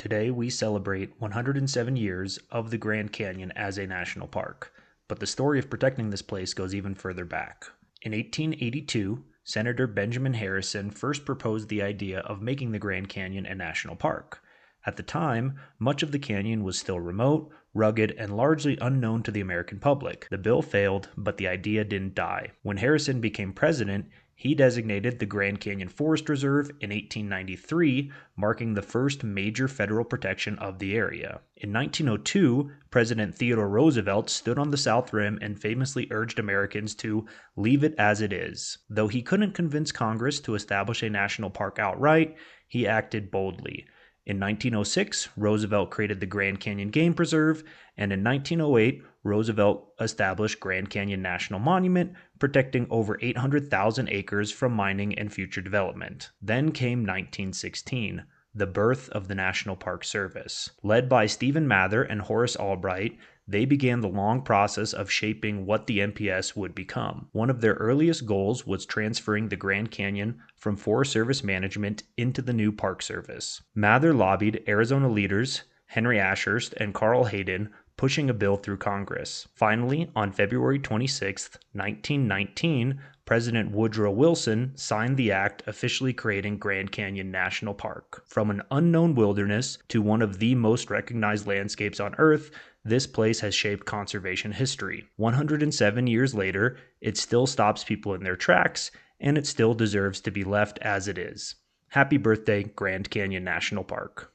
Today we celebrate 107 years of the Grand Canyon as a national park, but the story of protecting this place goes even further back. In 1882, Senator Benjamin Harrison first proposed the idea of making the Grand Canyon a national park. At the time, much of the canyon was still remote, rugged, and largely unknown to the American public. The bill failed, but the idea didn't die. When Harrison became president, he designated the Grand Canyon Forest Reserve in 1893, marking the first major federal protection of the area. In 1902, President Theodore Roosevelt stood on the South Rim and famously urged Americans to leave it as it is. Though he couldn't convince Congress to establish a national park outright, he acted boldly. In 1906, Roosevelt created the Grand Canyon Game Preserve, and in 1908, Roosevelt established Grand Canyon National Monument, protecting over 800,000 acres from mining and future development. Then came 1916, the birth of the National Park Service. Led by Stephen Mather and Horace Albright, they began the long process of shaping what the NPS would become. One of their earliest goals was transferring the Grand Canyon from Forest Service management into the new Park Service. Mather lobbied Arizona leaders Henry Ashurst and Carl Hayden, pushing a bill through Congress. Finally, on February 26, 1919, President Woodrow Wilson signed the act officially creating Grand Canyon National Park. From an unknown wilderness to one of the most recognized landscapes on Earth, this place has shaped conservation history. 107 years later, it still stops people in their tracks, and it still deserves to be left as it is. Happy birthday, Grand Canyon National Park.